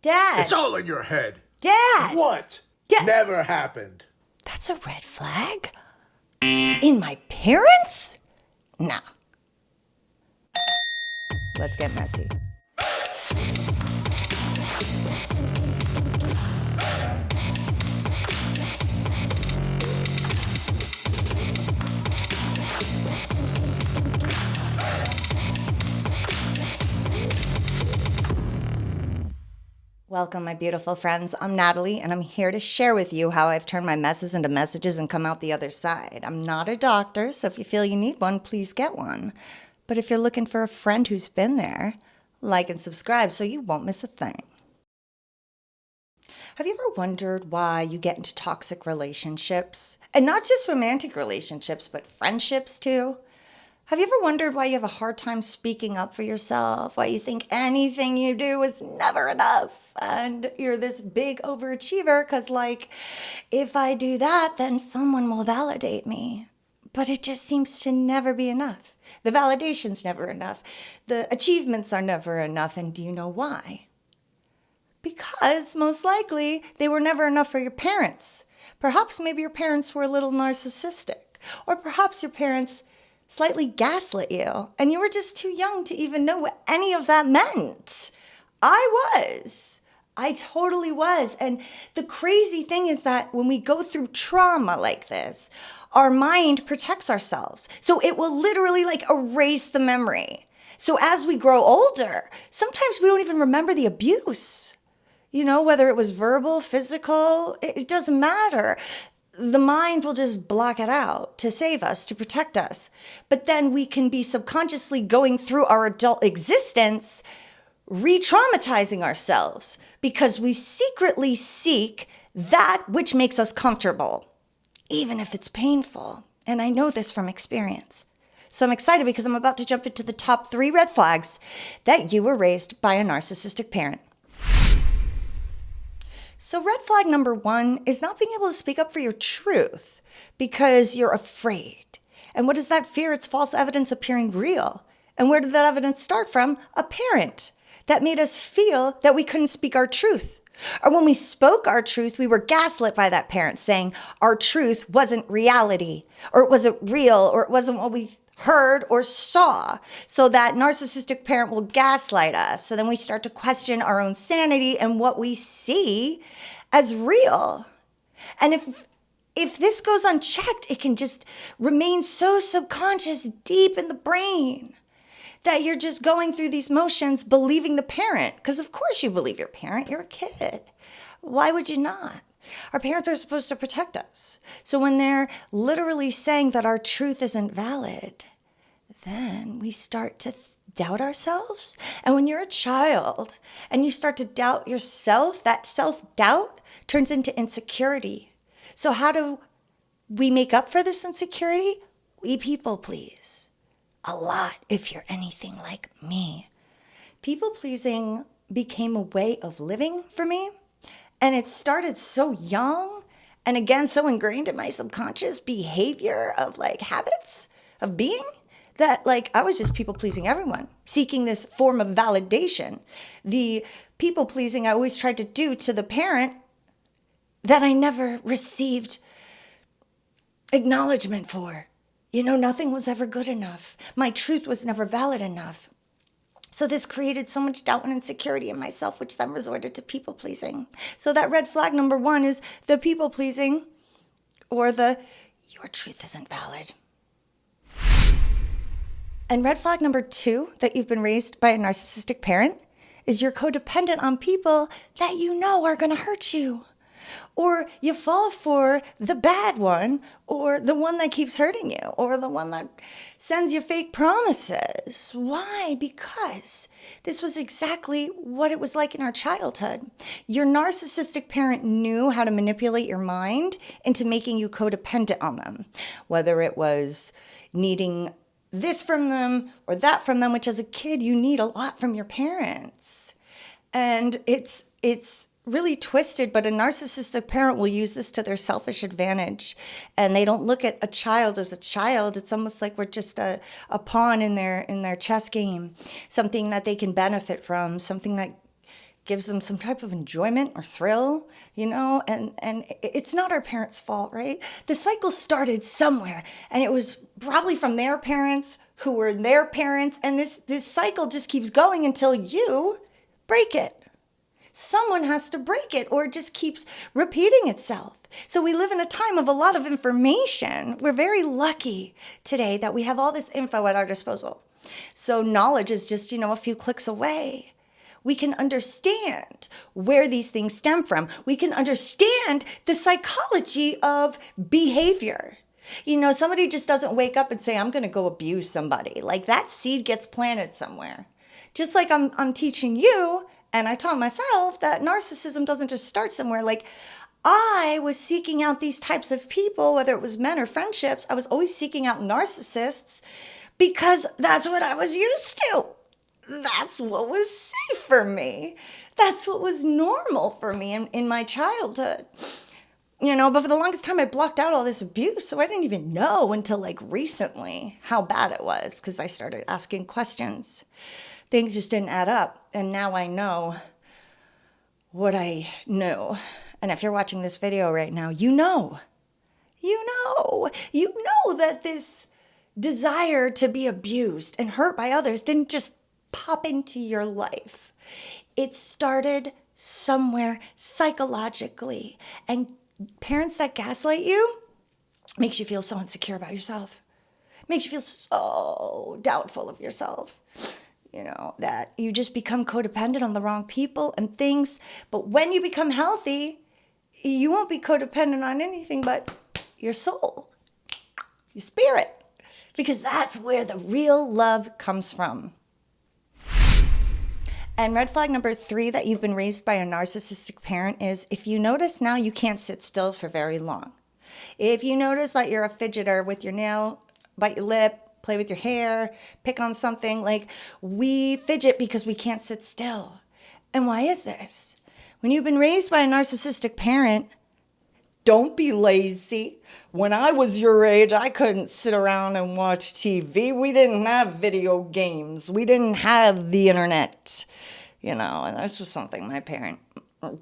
Dad. It's all in your head. Dad. What? Dad. Never happened. That's a red flag? In my parents? Nah. Let's get messy. Welcome, my beautiful friends. I'm Natalie, and I'm here to share with you how I've turned my messes into messages and come out the other side. I'm not a doctor, so if you feel you need one, please get one. But if you're looking for a friend who's been there, like and subscribe so you won't miss a thing. Have you ever wondered why you get into toxic relationships? And not just romantic relationships, but friendships too? Have you ever wondered why you have a hard time speaking up for yourself? Why you think anything you do is never enough? And you're this big overachiever because, like, if I do that, then someone will validate me. But it just seems to never be enough. The validation's never enough. The achievements are never enough. And do you know why? Because most likely they were never enough for your parents. Perhaps maybe your parents were a little narcissistic. Or perhaps your parents slightly gaslit you, and you were just too young to even know what any of that meant. I totally was. And the crazy thing is that when we go through trauma like this, our mind protects ourselves. So it will literally erase the memory. So as we grow older, sometimes we don't even remember the abuse. You know, whether it was verbal, physical, it doesn't matter. The mind will just block it out to save us, to protect us. But then we can be subconsciously going through our adult existence, re-traumatizing ourselves because we secretly seek that which makes us comfortable, even if it's painful. And I know this from experience. So I'm excited because I'm about to jump into the top 3 red flags that you were raised by a narcissistic parent. So red flag number 1 is not being able to speak up for your truth because you're afraid. And what is that fear? It's false evidence appearing real. And where did that evidence start from? A parent that made us feel that we couldn't speak our truth. Or when we spoke our truth, we were gaslit by that parent saying our truth wasn't reality, or it wasn't real, or it wasn't what we heard or saw. So that narcissistic parent will gaslight us. So then we start to question our own sanity and what we see as real. And if this goes unchecked, it can just remain so subconscious deep in the brain that you're just going through these motions believing the parent. Because of course you believe your parent, you're a kid. Why would you not? Our parents are supposed to protect us. So when they're literally saying that our truth isn't valid, then we start to doubt ourselves. And when you're a child and you start to doubt yourself, that self-doubt turns into insecurity. So how do we make up for this insecurity? We people please. A lot, if you're anything like me. People pleasing became a way of living for me. And it started so young, and again, so ingrained in my subconscious behavior of habits of being that I was just people pleasing everyone, seeking this form of validation. The people pleasing I always tried to do to the parent that I never received acknowledgement for. You know, nothing was ever good enough. My truth was never valid enough. So this created so much doubt and insecurity in myself, which then resorted to people pleasing. So that red flag number 1 is the people pleasing, or the your truth isn't valid. And red flag number 2 that you've been raised by a narcissistic parent is you're codependent on people that you know are going to hurt you. Or you fall for the bad one, or the one that keeps hurting you, or the one that sends you fake promises. Why? Because this was exactly what it was like in our childhood. Your narcissistic parent knew how to manipulate your mind into making you codependent on them, whether it was needing this from them or that from them, which as a kid, you need a lot from your parents. And it's really twisted, but a narcissistic parent will use this to their selfish advantage. And they don't look at a child as a child. It's almost like we're just a pawn in their chess game, something that they can benefit from, something that gives them some type of enjoyment or thrill, and it's not our parents' fault, right? The cycle started somewhere, and it was probably from their parents who were their parents, and this cycle just keeps going until you break it. Someone has to break it, or it just keeps repeating itself. So we live in a time of a lot of information. We're very lucky today that we have all this info at our disposal. So knowledge is just, a few clicks away. We can understand where these things stem from. We can understand the psychology of behavior. Somebody just doesn't wake up and say, I'm going to go abuse somebody. Like that seed gets planted somewhere. Just like I'm teaching you, and I taught myself that narcissism doesn't just start somewhere. Like I was seeking out these types of people, whether it was men or friendships. I was always seeking out narcissists because that's what I was used to. That's what was safe for me. That's what was normal for me in my childhood. But for the longest time, I blocked out all this abuse. So I didn't even know until like recently how bad it was because I started asking questions. Things just didn't add up. And now I know what I know. And if you're watching this video right now, you know that this desire to be abused and hurt by others didn't just pop into your life. It started somewhere psychologically. And parents that gaslight you makes you feel so insecure about yourself. Makes you feel so doubtful of yourself. That you just become codependent on the wrong people and things. But when you become healthy, you won't be codependent on anything but your soul, your spirit, because that's where the real love comes from. And red flag number 3 that you've been raised by a narcissistic parent is if you notice now you can't sit still for very long. If you notice that you're a fidgeter with your nail, bite your lip, play with your hair, pick on something, like we fidget because we can't sit still. And why is this? When you've been raised by a narcissistic parent, don't be lazy. When I was your age, I couldn't sit around and watch TV. We didn't have video games. We didn't have the internet, and this was something my parent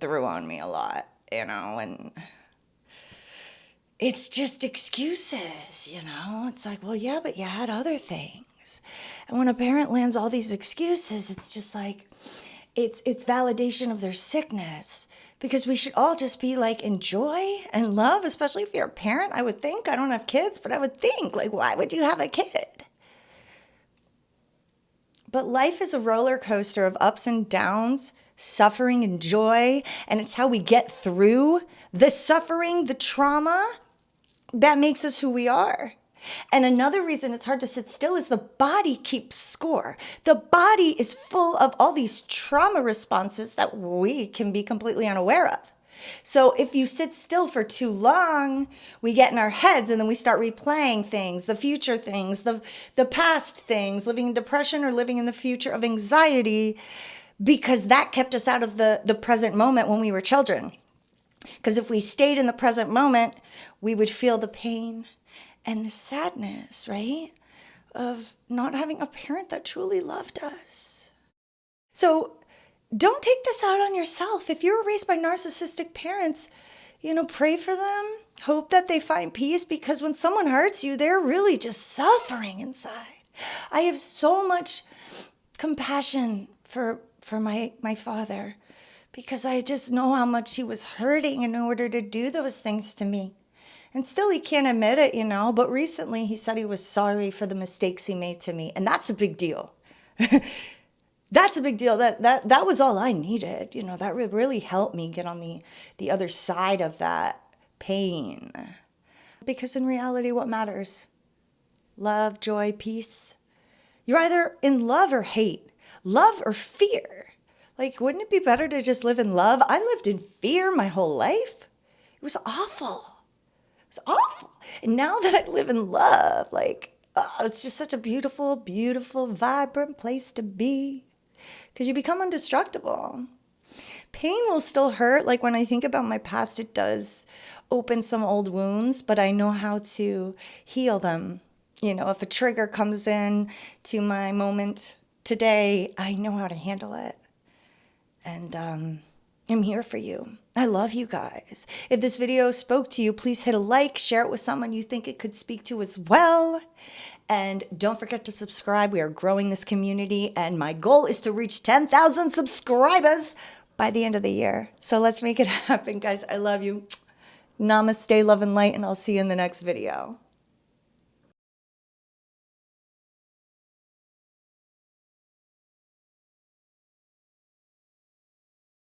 threw on me a lot, and it's just excuses, It's like, well, yeah, but you had other things. And when a parent lands all these excuses, it's just like, it's validation of their sickness. Because we should all just be like, enjoy and love, especially if you're a parent, I would think. I don't have kids, but I would think, like, why would you have a kid? But life is a roller coaster of ups and downs, suffering and joy. And it's how we get through the suffering, the trauma, that makes us who we are. And another reason it's hard to sit still is the body keeps score. The body is full of all these trauma responses that we can be completely unaware of. So if you sit still for too long, we get in our heads and then we start replaying things, the future things, the past things, living in depression or living in the future of anxiety, because that kept us out of the present moment when we were children. Because if we stayed in the present moment, we would feel the pain and the sadness, right, of not having a parent that truly loved us. So don't take this out on yourself. If you were raised by narcissistic parents, pray for them. Hope that they find peace, because when someone hurts you, they're really just suffering inside. I have so much compassion for my father, because I just know how much he was hurting in order to do those things to me. And still he can't admit it, but recently he said he was sorry for the mistakes he made to me. And that's a big deal. That's a big deal. That was all I needed. That would really help me get on the other side of that pain. Because in reality, what matters? Love, joy, peace. You're either in love or hate, love or fear. Like, wouldn't it be better to just live in love? I lived in fear my whole life. It was awful. It's awful. And now that I live in love, it's just such a beautiful, beautiful, vibrant place to be. Because you become indestructible. Pain will still hurt. Like when I think about my past, it does open some old wounds, but I know how to heal them. If a trigger comes in to my moment today, I know how to handle it. And I'm here for you. I love you guys. If this video spoke to you, please hit a like, share it with someone you think it could speak to as well. And don't forget to subscribe. We are growing this community, and my goal is to reach 10,000 subscribers by the end of the year. So let's make it happen, guys. I love you. Namaste, love and light, and I'll see you in the next video.